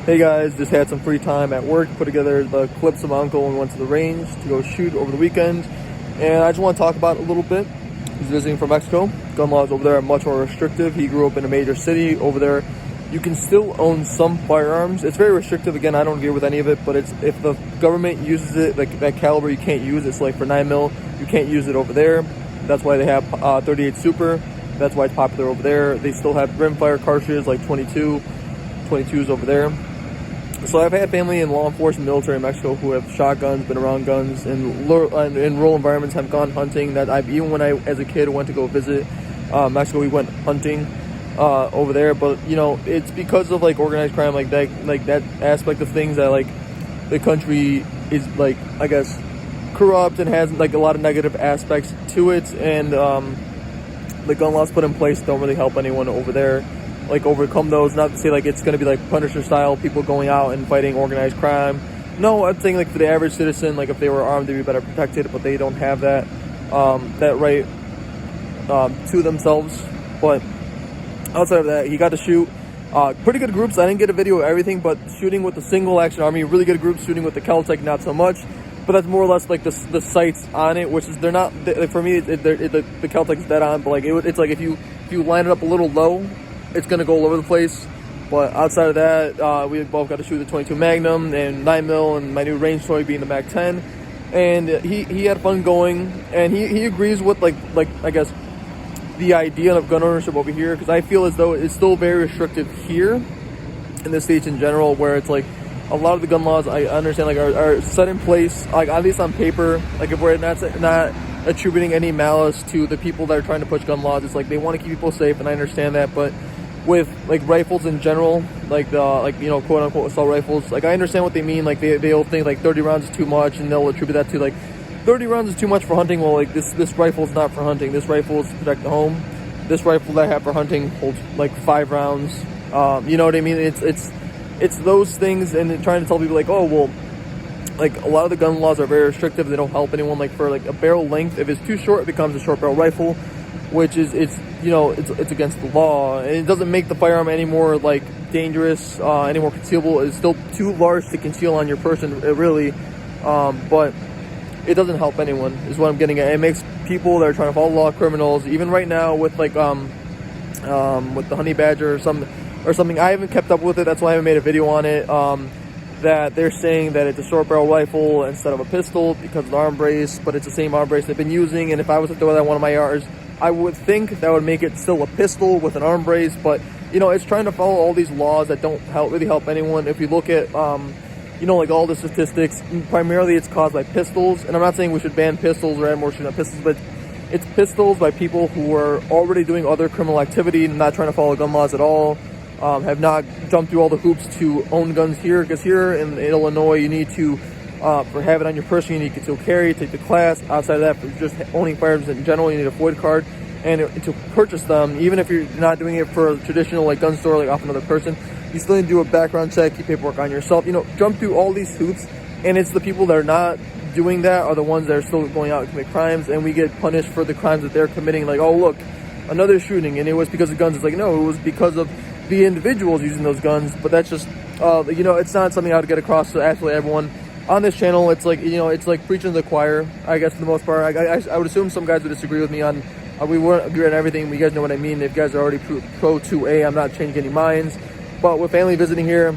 Hey guys, just had some free time at work, put together the clips of my uncle and went to the range to go shoot over the weekend. And I just want to talk about it a little bit. He's visiting from Mexico. Gun laws over there are much more restrictive. He grew up in a major city over there. You can still own some firearms. It's very restrictive. Again, I don't agree with any of it, but it's if the government uses it, like that caliber, you can't use. It's like for 9mm, you can't use it over there. That's why they have 38 Super. That's why it's popular over there. They still have rimfire cartridges like 22s over there. So I've had family in law enforcement, military in Mexico who have shotguns, been around guns, and in rural environments have gone hunting. That even when I, as a kid, went to go visit Mexico, we went hunting over there. But you know, it's because of like organized crime, like that aspect of things that like the country is like, I guess, corrupt and has like a lot of negative aspects to it, and the gun laws put in place don't really help anyone over there like overcome those. Not to say like it's going to be like Punisher style, people going out and fighting organized crime. No, I'm saying like for the average citizen, like if they were armed, they'd be better protected, but they don't have that right to themselves. But outside of that, he got to shoot pretty good groups. I didn't get a video of everything, but shooting with the single action army, really good groups. Shooting with the Celtic, not so much. But that's more or less like the sights on it, which is they're not for me. The Celtic's dead on, but like it's like if you line it up a little low, it's gonna go all over the place. But outside of that, we both got to shoot the 22 Magnum and 9mm, and my new range toy being the Mag 10. And he had fun going, and he agrees with like I guess the idea of gun ownership over here, because I feel as though it's still very restrictive here in the States in general, where it's like a lot of the gun laws I understand like are set in place, like at least on paper. Like if we're not attributing any malice to the people that are trying to push gun laws, it's like they want to keep people safe, and I understand that. But with like rifles in general, like the you know, quote unquote assault rifles, like I understand what they mean. Like they'll think like 30 rounds is too much, and they'll attribute that to like 30 rounds is too much for hunting. Well, like this rifle is not for hunting. This rifle is to protect the home. This rifle that I have for hunting holds like 5 rounds. You know what I mean? It's those things, and trying to tell people like, oh well, like a lot of the gun laws are very restrictive. They don't help anyone. Like for like a barrel length, if it's too short, it becomes a short barrel rifle, which is it's against the law, and it doesn't make the firearm any more like dangerous, any more concealable. It's still too large to conceal on your person, really, but it doesn't help anyone is what I'm getting at. It makes people that are trying to follow the law criminals. Even right now with like with the honey badger or something, I haven't kept up with it. That's why I haven't made a video on it. That they're saying that it's a short barrel rifle instead of a pistol because of the arm brace, but it's the same arm brace they've been using. And if I was to throw that one of my ARs, I would think that would make it still a pistol with an arm brace. But you know, it's trying to follow all these laws that don't really help anyone. If you look at you know, like all the statistics, primarily it's caused by pistols. And I'm not saying we should ban pistols or add more shooting at pistols, but it's pistols by people who are already doing other criminal activity and not trying to follow gun laws at all. Have not jumped through all the hoops to own guns here, because here in Illinois you need to, for having it on your person, you need to conceal carry, take the class. Outside of that, for just owning firearms in general, you need a FOID card, and to purchase them, even if you're not doing it for a traditional like gun store, like off another person, you still need to do a background check, keep paperwork on yourself. You know, jump through all these hoops, and it's the people that are not doing that are the ones that are still going out and commit crimes, and we get punished for the crimes that they're committing. Like, oh look, another shooting, and it was because of guns. It's like, no, it was because of the individuals using those guns. But that's just you know, it's not something I would get across to absolutely everyone on this channel. It's like, you know, it's like preaching to the choir, I guess, for the most part. I would assume some guys would disagree with me on we wouldn't agree on everything. You guys know what I mean. If you guys are already pro 2A, I'm not changing any minds. But with family visiting here,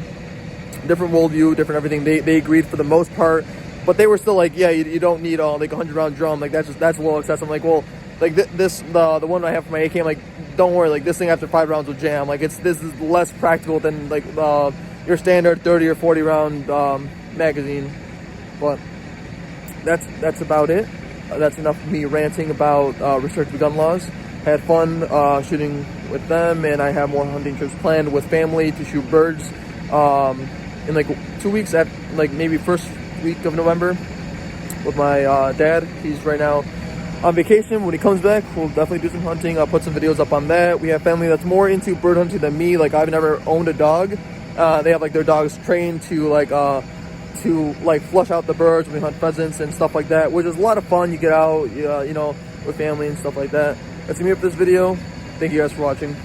different worldview, different everything, they agreed for the most part. But they were still like, yeah, you don't need like a 100-round drum. Like that's a little excessive. I'm like, well, like the one I have for my AK, I'm like, don't worry, like this thing after 5 rounds will jam. Like this is less practical than like your standard 30 or 40 round magazine. But that's about it. That's enough of me ranting about restrictive gun laws. Had fun shooting with them, and I have more hunting trips planned with family to shoot birds in like 2 weeks, at like maybe first week of November with my dad. He's right now on vacation. When he comes back, we'll definitely do some hunting. I'll put some videos up on that. We have family that's more into bird hunting than me. Like I've never owned a dog, They have like their dogs trained to like flush out the birds when we hunt pheasants and stuff like that, which is a lot of fun. You get out, you know, with family and stuff like that. That's gonna be it for this video. Thank you guys for watching.